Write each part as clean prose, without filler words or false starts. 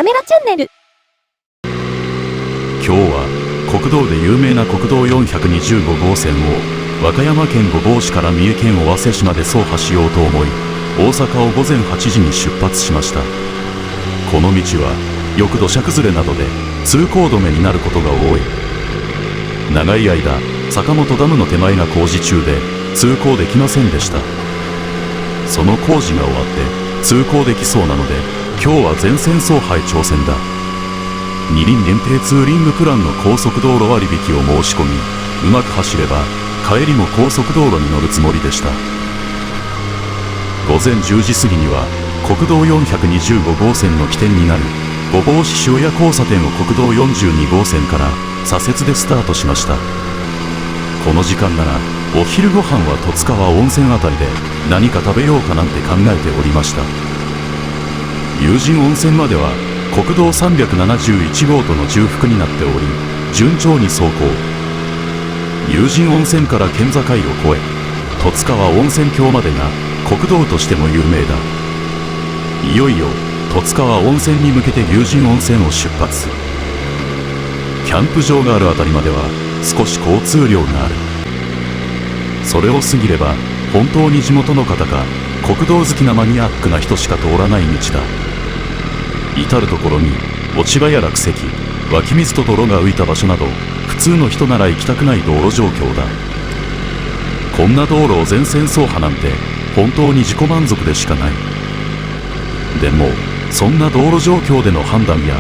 メラチャンネル。今日は国道で有名な国道425号線を和歌山県御坊市から三重県尾鷲市まで走破しようと思い、大阪を午前8時に出発しました。この道はよく土砂崩れなどで通行止めになることが多い。長い間坂本ダムの手前が工事中で通行できませんでした。その工事が終わって通行できそうなので、今日は全線走破へ挑戦だ。二輪限定ツーリングプランの高速道路割引を申し込み、うまく走れば帰りも高速道路に乗るつもりでした。午前10時過ぎには国道425号線の起点になる御坊市塩谷交差点を国道42号線から左折でスタートしました。この時間ならお昼ご飯は十津川温泉あたりで何か食べようかなんて考えておりました。友人温泉までは国道371号との重複になっており、順調に走行。友人温泉から県境を越え、十津川温泉郷までが国道としても有名だ。いよいよ十津川温泉に向けて友人温泉を出発。キャンプ場があるあたりまでは少し交通量がある。それを過ぎれば本当に地元の方か国道好きなマニアックな人しか通らない道だ。至る所に落ち葉や落石、湧き水と泥が浮いた場所など、普通の人なら行きたくない道路状況だ。こんな道路を全線走破なんて本当に自己満足でしかない。でもそんな道路状況での判断や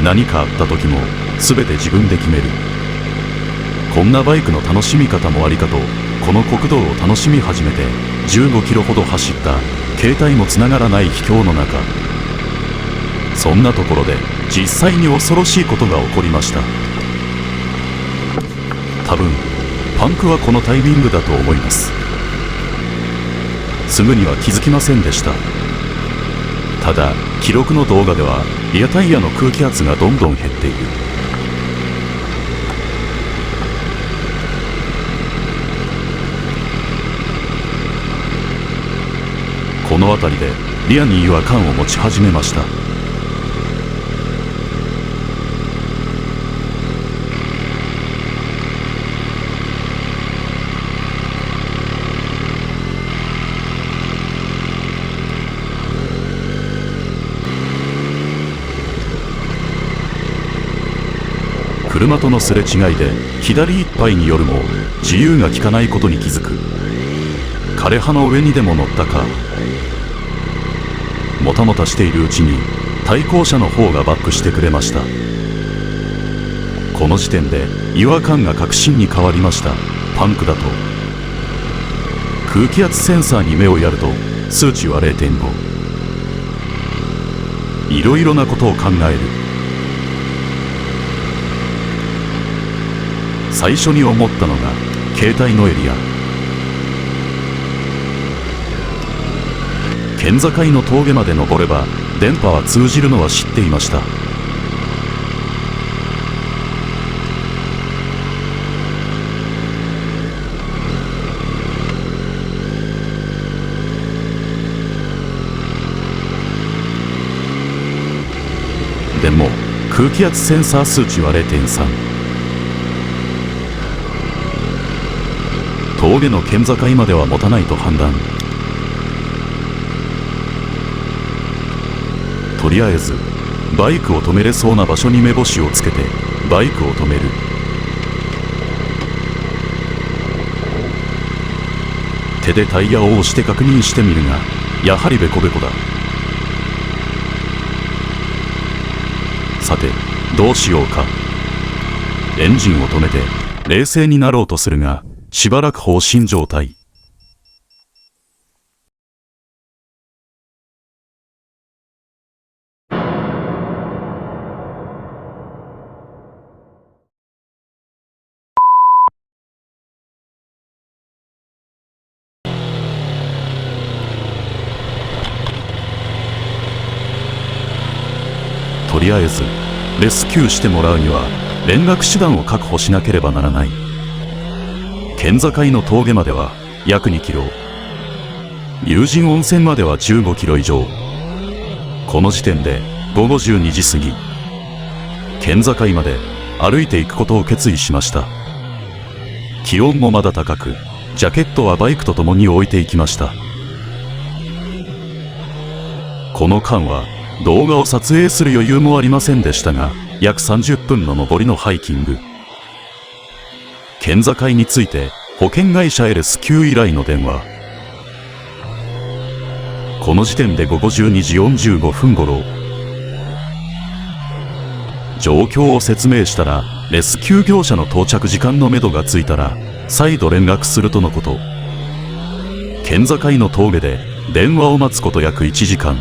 何かあった時も全て自分で決める。こんなバイクの楽しみ方もありかと、この国道を楽しみ始めて15キロほど走った。携帯もつながらない秘境の中、そんなところで実際に恐ろしいことが起こりました。多分パンクはこのタイミングだと思います。すぐには気づきませんでした。ただ記録の動画ではリアタイヤの空気圧がどんどん減っている。この辺りでリアに違和感を持ち始めました。車とのすれ違いで左いっぱいによるも自由が利かないことに気づく。枯葉の上にでも乗ったか。もたもたしているうちに対向車の方がバックしてくれました。この時点で違和感が確信に変わりました。パンクだと。空気圧センサーに目をやると数値は 0.5。 いろいろなことを考える。最初に思ったのが携帯のエリア。県境の峠まで登れば電波は通じるのは知っていました。でも空気圧センサー数値は 0.3。峠の県境までは持たないと判断。とりあえずバイクを止めれそうな場所に目星をつけてバイクを止める。手でタイヤを押して確認してみるが、やはりベコベコだ。さてどうしようか。エンジンを止めて冷静になろうとするが、しばらく放心状態。とりあえずレスキューしてもらうには連絡手段を確保しなければならない。県境の峠までは約2キロ、友人温泉までは15キロ以上。この時点で午後12時過ぎ、県境まで歩いていくことを決意しました。気温もまだ高く、ジャケットはバイクと共に置いていきました。この間は動画を撮影する余裕もありませんでしたが、約30分の上りのハイキング。県境について保険会社へレスキュー依頼の電話。この時点で午後12時45分頃、状況を説明したら、レスキュー業者の到着時間のめどがついたら再度連絡するとのこと。県境の峠で電話を待つこと約1時間。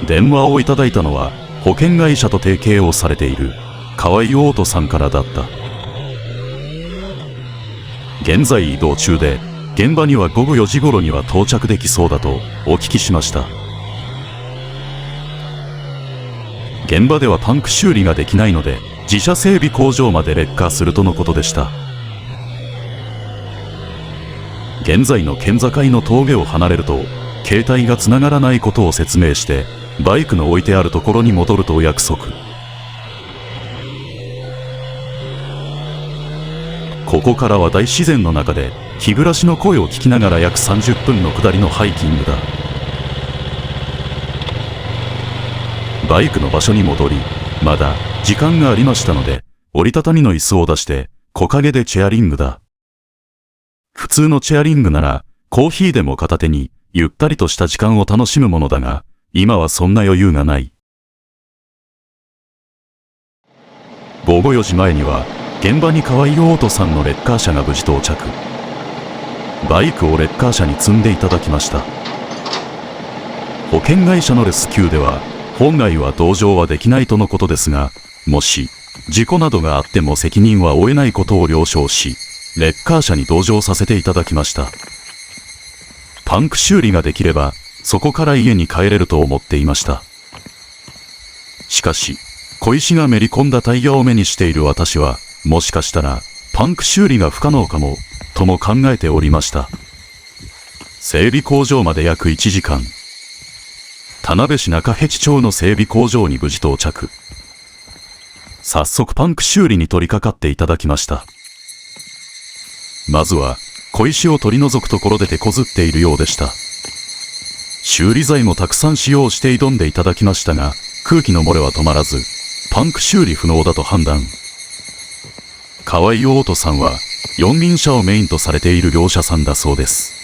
電話をいただいたのは保険会社と提携をされている河合オートさんからだった。現在移動中で、現場には午後4時頃には到着できそうだとお聞きしました。現場ではパンク修理ができないので、自社整備工場までレッカーするとのことでした。現在の県境の峠を離れると、携帯がつながらないことを説明して、バイクの置いてあるところに戻ると約束。ここからは大自然の中で日暮らしの声を聞きながら約30分の下りのハイキングだ。バイクの場所に戻り、まだ時間がありましたので、折りたたみの椅子を出して木陰でチェアリングだ。普通のチェアリングならコーヒーでも片手にゆったりとした時間を楽しむものだが、今はそんな余裕がない。午後4時前には現場に河合オートさんのレッカー車が無事到着。バイクをレッカー車に積んでいただきました。保険会社のレスキューでは本来は同乗はできないとのことですが、もし事故などがあっても責任は負えないことを了承し、レッカー車に同乗させていただきました。パンク修理ができればそこから家に帰れると思っていました。しかし小石がめり込んだタイヤを目にしている私は、もしかしたらパンク修理が不可能かもとも考えておりました。整備工場まで約1時間。田辺市中辺地町の整備工場に無事到着。早速パンク修理に取り掛かっていただきました。まずは小石を取り除くところで手こずっているようでした。修理剤もたくさん使用して挑んでいただきましたが、空気の漏れは止まらず、パンク修理不能だと判断。河合オートさんは四輪車をメインとされている業者さんだそうです。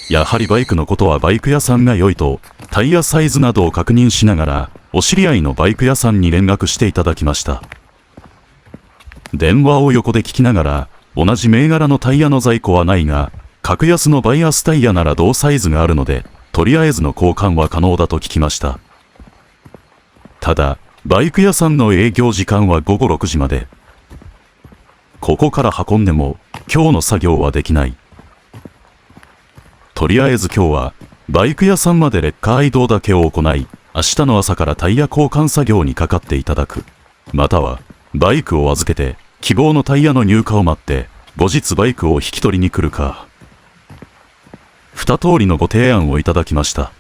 やはりバイクのことはバイク屋さんが良いと、タイヤサイズなどを確認しながら、お知り合いのバイク屋さんに連絡していただきました。電話を横で聞きながら、同じ銘柄のタイヤの在庫はないが、格安のバイアスタイヤなら同サイズがあるので、とりあえずの交換は可能だと聞きました。ただ、バイク屋さんの営業時間は午後6時まで。ここから運んでも、今日の作業はできない。とりあえず今日は、バイク屋さんまでレッカー移動だけを行い、明日の朝からタイヤ交換作業にかかっていただく。または、バイクを預けて、希望のタイヤの入荷を待って、後日バイクを引き取りに来るか。二通りのご提案をいただきました。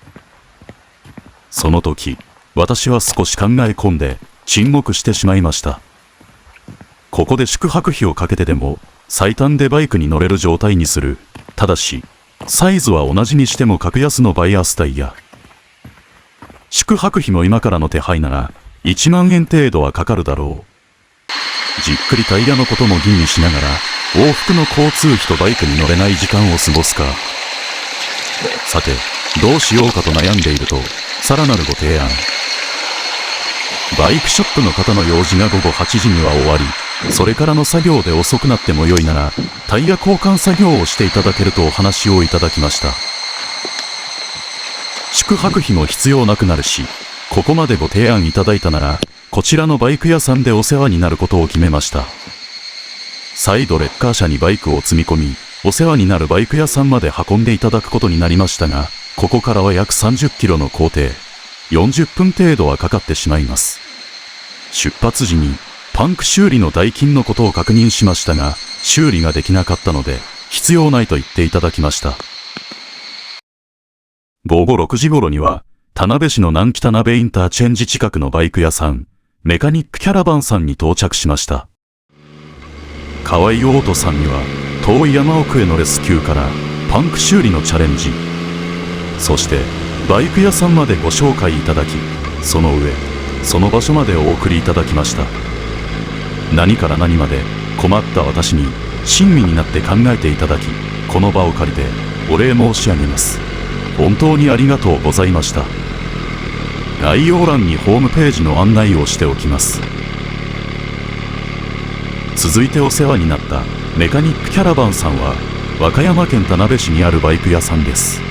その時、私は少し考え込んで、沈黙してしまいました。ここで宿泊費をかけてでも、最短でバイクに乗れる状態にする。ただし、サイズは同じにしても格安のバイアスタイヤ。宿泊費も今からの手配なら、1万円程度はかかるだろう。じっくりタイヤのことも吟味しながら、往復の交通費とバイクに乗れない時間を過ごすか。さて、どうしようかと悩んでいると、さらなるご提案。バイクショップの方の用事が午後8時には終わり、それからの作業で遅くなっても良いなら、タイヤ交換作業をしていただけるとお話をいただきました。宿泊費も必要なくなるし、ここまでご提案いただいたなら、こちらのバイク屋さんでお世話になることを決めました。再度レッカー車にバイクを積み込み、お世話になるバイク屋さんまで運んでいただくことになりましたが、ここからは約30キロの工程、40分程度はかかってしまいます。出発時に、パンク修理の代金のことを確認しましたが、修理ができなかったので、必要ないと言っていただきました。午後6時頃には、田辺市の南北鍋インターチェンジ近くのバイク屋さん、メカニックキャラバンさんに到着しました。河合オートさんには、遠い山奥へのレスキューからパンク修理のチャレンジ、そしてバイク屋さんまでご紹介いただき、その上、その場所までお送りいただきました。何から何まで困った私に親身になって考えていただき、この場を借りてお礼申し上げます。本当にありがとうございました。概要欄にホームページの案内をしておきます。続いてお世話になったメカニックキャラバンさんは和歌山県田辺市にあるバイク屋さんです。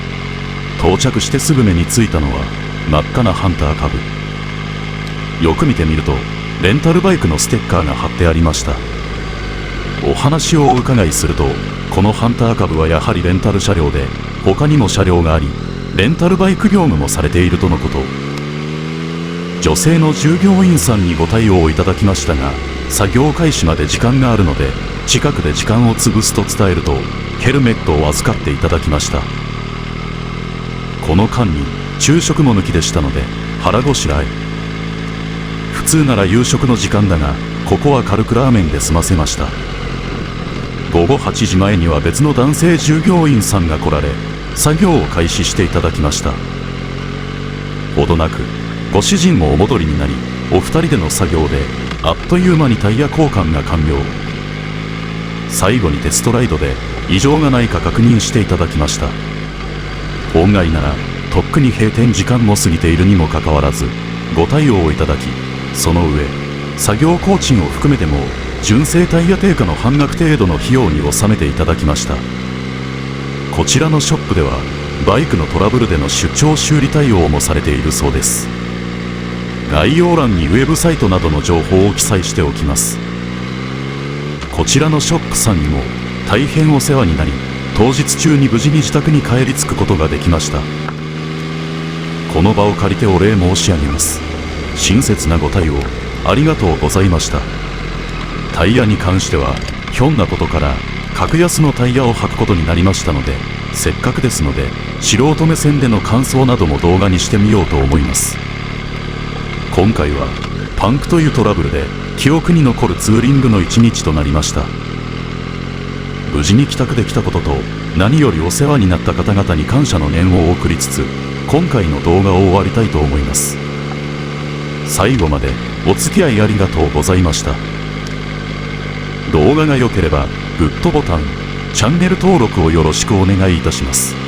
到着してすぐ目についたのは真っ赤なハンター株。よく見てみるとレンタルバイクのステッカーが貼ってありました。お話をお伺いすると、このハンター株はやはりレンタル車両で、他にも車両があり、レンタルバイク業務もされているとのこと。女性の従業員さんにご対応いただきましたが、作業開始まで時間があるので、近くで時間を潰すと伝えると、ヘルメットを預かっていただきました。この間に昼食も抜きでしたので、腹ごしらえ。普通なら夕食の時間だが、ここは軽くラーメンで済ませました。午後8時前には別の男性従業員さんが来られ、作業を開始していただきました。ほどなくご主人もお戻りになり、お二人での作業であっという間にタイヤ交換が完了。最後にテストライドで異常がないか確認していただきました。本来ならとっくに閉店時間も過ぎているにもかかわらずご対応をいただき、その上作業工賃を含めても純正タイヤ定価の半額程度の費用に収めていただきました。こちらのショップではバイクのトラブルでの出張修理対応もされているそうです。概要欄にウェブサイトなどの情報を記載しておきます。こちらのショップさんにも大変お世話になり、当日中に無事に自宅に帰り着くことができました。この場を借りてお礼申し上げます。親切なご対応ありがとうございました。タイヤに関してはひょんなことから格安のタイヤを履くことになりましたので、せっかくですので素人目線での感想なども動画にしてみようと思います。今回はパンクというトラブルで記憶に残るツーリングの一日となりました。無事に帰宅できたことと、何よりお世話になった方々に感謝の念を送りつつ、今回の動画を終わりたいと思います。最後までお付き合いありがとうございました。動画が良ければグッドボタン、チャンネル登録をよろしくお願いいたします。